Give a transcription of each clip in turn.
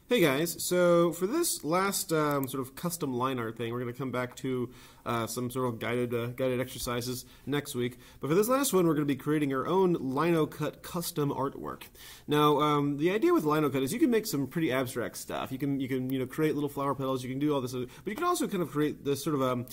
Hey guys, so for this last sort of custom line art thing, we're going to come back to some sort of guided exercises next week. But for this last one, we're going to be creating our own Lino cut custom artwork. Now, the idea with Lino cut is you can make some pretty abstract stuff. You can create little flower petals. You can do all this, but you can also kind of create this sort of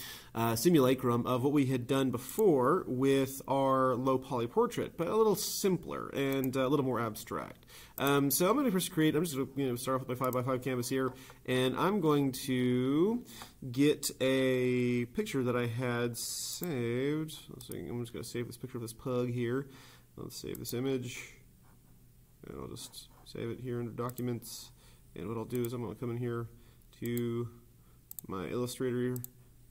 simulacrum of what we had done before with our low poly portrait, but a little simpler and a little more abstract. So I'm going to first create. I'm just going to start off with my 5x5 canvas here, and I'm going to get a picture that I had saved. Let's see, I'm just going to save this picture of this pug here. Let's save this image, and I'll just save it here under Documents. And what I'll do is I'm going to come in here to my Illustrator,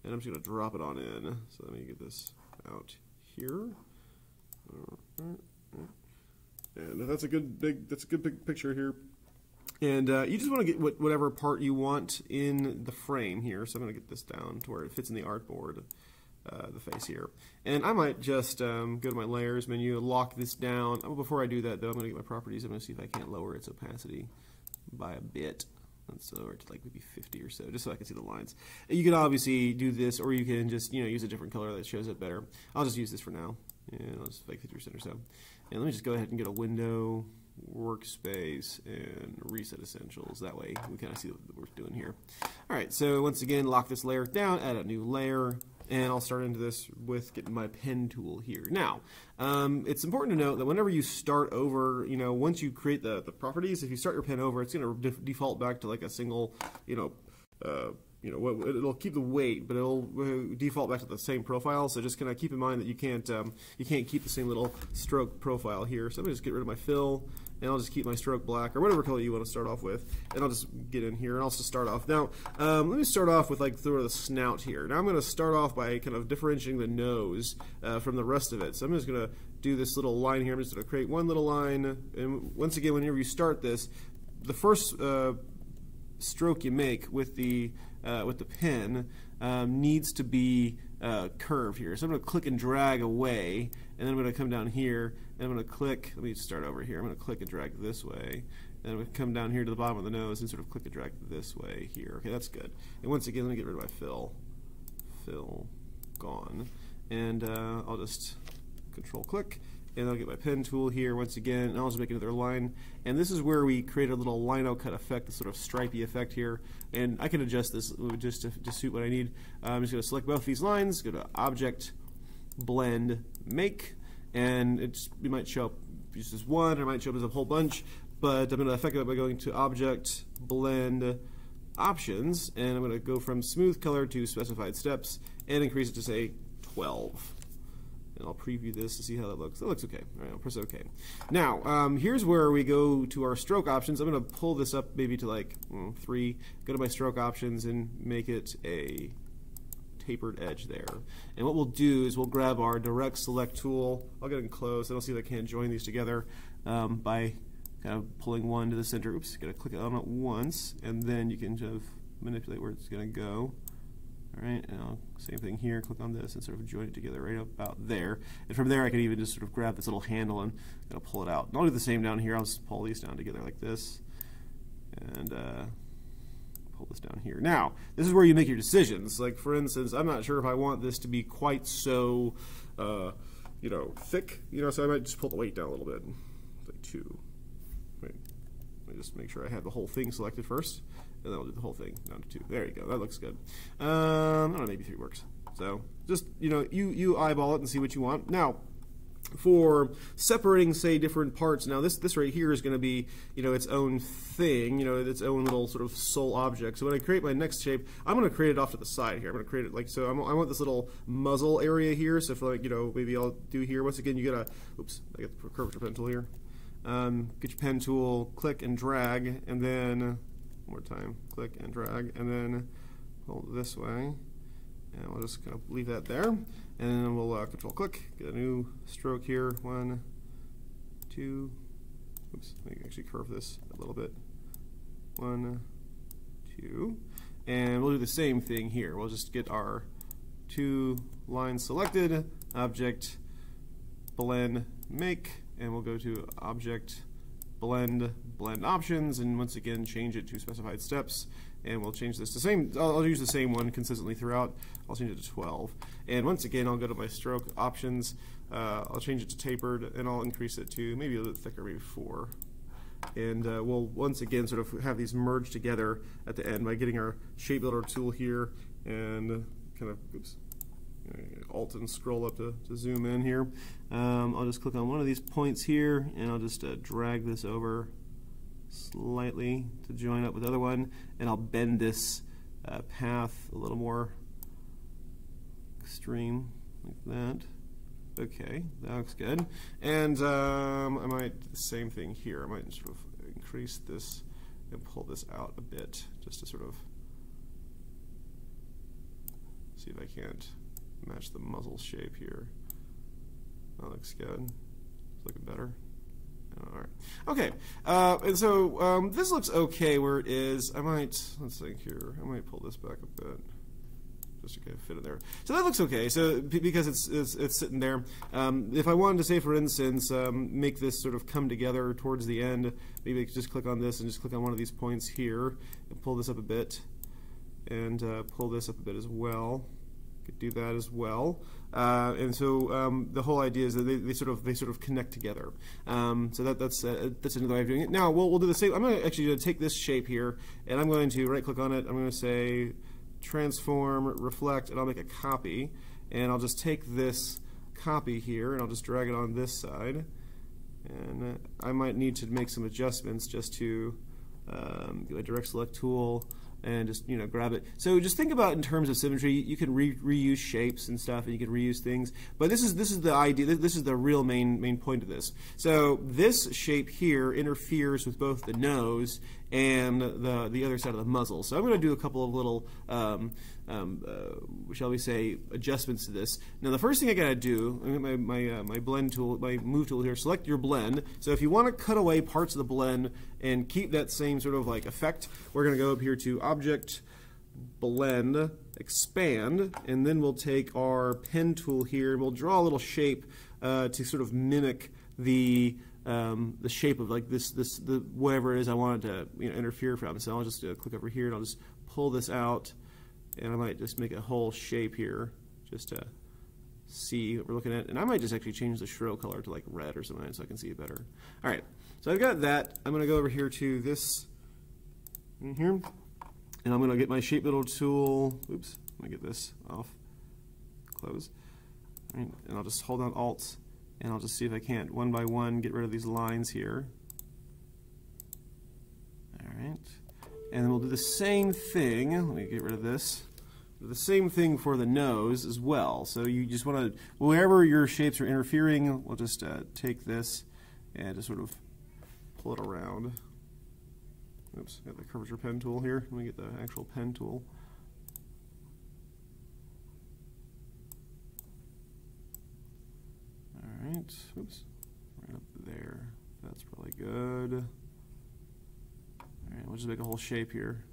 and I'm just going to drop it on in. So let me get this out here. And that's a good big picture here. And you just want to get whatever part you want in the frame here. So I'm going to get this down to where it fits in the artboard, the face here. And I might just go to my layers menu, lock this down. Oh, before I do that, though, I'm going to get my properties. I'm going to see if I can't lower its opacity by a bit. Let's lower it to like maybe 50 or so, just so I can see the lines. You can obviously do this, or you can just use a different color that shows it better. I'll just use this for now. And I'll just like 50% or so. And let me just go ahead and get a window, workspace, and reset essentials. That way we kind of see what we're doing here. All right, so once again, lock this layer down, add a new layer, and I'll start into this with getting my pen tool here. Now, it's important to note that whenever you start over, once you create the properties, if you start your pen over, it's going to default back to like a single, it'll keep the weight, but it'll default back to the same profile. So just kind of keep in mind that you can't keep the same little stroke profile here. So I'm gonna just get rid of my fill, and I'll just keep my stroke black or whatever color you want to start off with, and I'll just get in here and I'll just start off. Now, let me start off with like sort of the snout here. Now I'm going to start off by kind of differentiating the nose from the rest of it. So I'm just going to do this little line here. I'm just going to create one little line, and once again, whenever you start this, the first stroke you make with the pen needs to be curved here. So I'm going to click and drag away, and then I'm going to come down here, and I'm going to click. Let me start over here. I'm going to click and drag this way, and I'm going to come down here to the bottom of the nose and sort of click and drag this way here. Okay, that's good. And once again, let me get rid of my fill. Fill gone, and I'll just Control click. And I'll get my pen tool here once again, and I'll just make another line. And this is where we create a little Lino cut effect, this sort of stripy effect here. And I can adjust this just to suit what I need. I'm just going to select both these lines, go to Object, Blend, Make, and it might show up just as one, or it might show up as a whole bunch. But I'm going to affect it by going to Object, Blend, Options, and I'm going to go from Smooth Color to Specified Steps, and increase it to say 12. And I'll preview this to see how that looks. That looks okay. All right, I'll press OK. Now, here's where we go to our stroke options. I'm going to pull this up maybe to like 3, go to my stroke options and make it a tapered edge there. And what we'll do is we'll grab our direct select tool. I'll get it close, and I'll see if I can't join these together by kind of pulling one to the center. Oops, got to click on it once, and then you can kind of manipulate where it's going to go. All right, and same thing here, click on this and sort of join it together right about there. And from there I can even just sort of grab this little handle and pull it out. And I'll do the same down here. I'll just pull these down together like this and pull this down here. Now, this is where you make your decisions. Like for instance, I'm not sure if I want this to be quite so thick, so I might just pull the weight down a little bit. Like 2. Wait, let me just make sure I have the whole thing selected first. And then I'll do the whole thing down to 2. There you go. That looks good. I don't know, maybe 3 works. So just you eyeball it and see what you want. Now, for separating, say, different parts. Now this right here is going to be its own thing. Its own little sort of sole object. So when I create my next shape, I'm going to create it off to the side here. I'm going to create it like so. I want this little muzzle area here. So for like maybe I'll do here. Once again, you get oops, I got the curvature pen tool here. Get your pen tool, click and drag, and then one more time, click and drag, and then hold it this way, and we'll just kind of leave that there, and then we'll Control click, get a new stroke here, 1, 2, oops, let me actually curve this a little bit, 1, 2, and we'll do the same thing here. We'll just get our 2 lines selected, Object, Blend, Make, and we'll go to Object, blend options, and once again change it to specified steps. And we'll change this to same. I'll use the same one consistently throughout. I'll change it to 12. And once again, I'll go to my stroke options. I'll change it to tapered, and I'll increase it to maybe a little bit thicker, maybe 4. And we'll once again sort of have these merge together at the end by getting our shape builder tool here and kind of, oops, Alt and scroll up to zoom in here. I'll just click on one of these points here, and I'll just drag this over slightly to join up with the other one, and I'll bend this path a little more extreme like that. Okay, that looks good. And I might do the same thing here. I might sort of increase this and pull this out a bit just to sort of see if I can't match the muzzle shape here. That looks good. It's looking better. All right. Okay. And so this looks okay where it is. I might, let's think here. I might pull this back a bit just to kind of fit in there. So that looks okay. So because it's sitting there. If I wanted to say, for instance, make this sort of come together towards the end, maybe I could just click on this and just click on one of these points here and pull this up a bit, and pull this up a bit as well. Could do that as well, and so the whole idea is that they sort of connect together. So that's another way of doing it. Now we'll do the same. I'm going to actually take this shape here, and I'm going to right click on it. I'm going to say transform, reflect, and I'll make a copy. And I'll just take this copy here, and I'll just drag it on this side. And I might need to make some adjustments just to get my direct select tool and just grab it. So just think about in terms of symmetry. You can reuse shapes and stuff, and you can reuse things. But this is the idea. This is the real main point of this. So this shape here interferes with both the nose and the other side of the muzzle. So I'm going to do a couple of little, shall we say, adjustments to this. Now the first thing I got to do, I'm going to my blend tool, my move tool here. Select your blend. So if you want to cut away parts of the blend and keep that same sort of like effect, we're going to go up here to Object, Blend, Expand, and then we'll take our pen tool here and we'll draw a little shape to sort of mimic the shape of like the whatever it is I wanted to interfere from. So I'll just click over here and I'll just pull this out, and I might just make a whole shape here just to see what we're looking at. And I might just actually change the stroke color to like red or something so I can see it better. All right, so I've got that. I'm going to go over here to this in here, and I'm going to get my shape builder tool. Oops, let me get this off. Close. All right, and I'll just hold down Alt. And I'll just see if I can't, one by one, get rid of these lines here. All right. And then we'll do the same thing. Let me get rid of this. Do the same thing for the nose as well. So you just want to, wherever your shapes are interfering, we'll just take this and just sort of pull it around. Oops, got the curvature pen tool here. Let me get the actual pen tool. Alright, oops, right up there. That's probably good. Alright, we'll just make a whole shape here.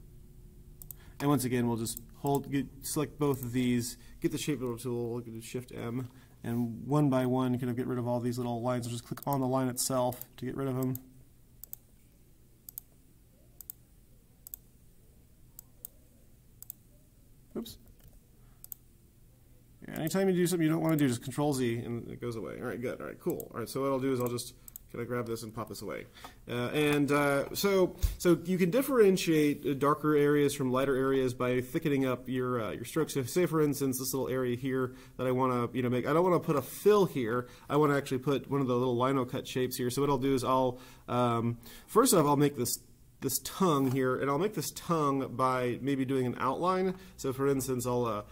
And once again, we'll just select both of these, get the shape builder tool, we'll do Shift M, and one by one kind of get rid of all these little lines. We'll just click on the line itself to get rid of them. Oops. Anytime you do something you don't want to do, just Control Z and it goes away. All right, good. All right, cool. All right, so what I'll do is I'll just kind of grab this and pop this away. So you can differentiate darker areas from lighter areas by thickening up your strokes. So say, for instance, this little area here that I want to make. I don't want to put a fill here. I want to actually put one of the little lino cut shapes here. So what I'll do is I'll first off I'll make this tongue here, and I'll make this tongue by maybe doing an outline. So for instance, I'll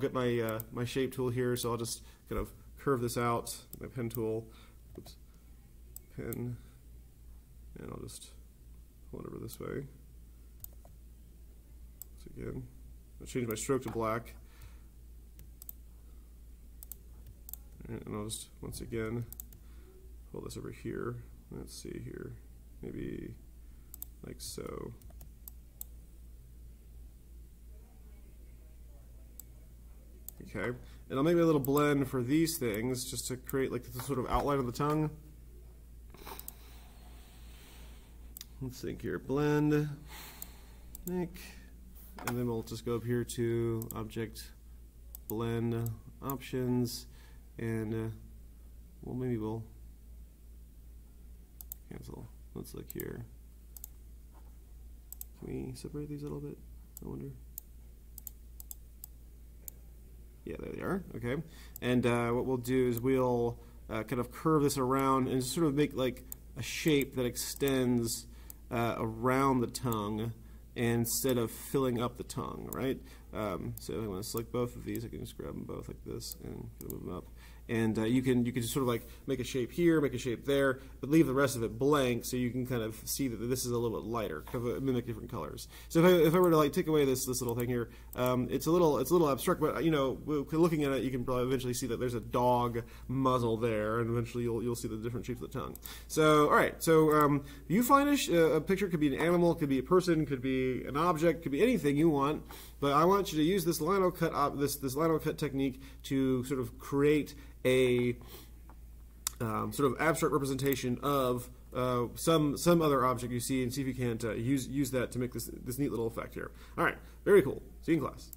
get my my shape tool here, so I'll just kind of curve this out, my pen tool, oops, pen, and I'll just pull it over this way. So again, I'll change my stroke to black, and I'll just once again pull this over here. Let's see here, maybe like so. Okay, and I'll make a little blend for these things just to create like the sort of outline of the tongue. let's think here, blend, make, and then we'll just go up here to object, blend, options, and well, maybe we'll cancel. Let's look here. Can we separate these a little bit? I wonder. Yeah, there they are. Okay, and what we'll do is we'll kind of curve this around and sort of make like a shape that extends around the tongue instead of filling up the tongue, right? So I'm going to select both of these. I can just grab them both like this and move them up. And you can just sort of like make a shape here, make a shape there, but leave the rest of it blank so you can kind of see that this is a little bit lighter, kind of mimic different colors. So if I were to like take away this little thing here, it's a little abstract, but you know, looking at it, you can probably eventually see that there's a dog muzzle there, and eventually you'll see the different shapes of the tongue. So all right, so viewfind a picture could be an animal, could be a person, could be an object, could be anything you want. But I want you to use this Lino cut this Lino cut technique to sort of create a sort of abstract representation of some other object you see, and see if you can't use that to make this neat little effect here. All right, very cool. See you in class.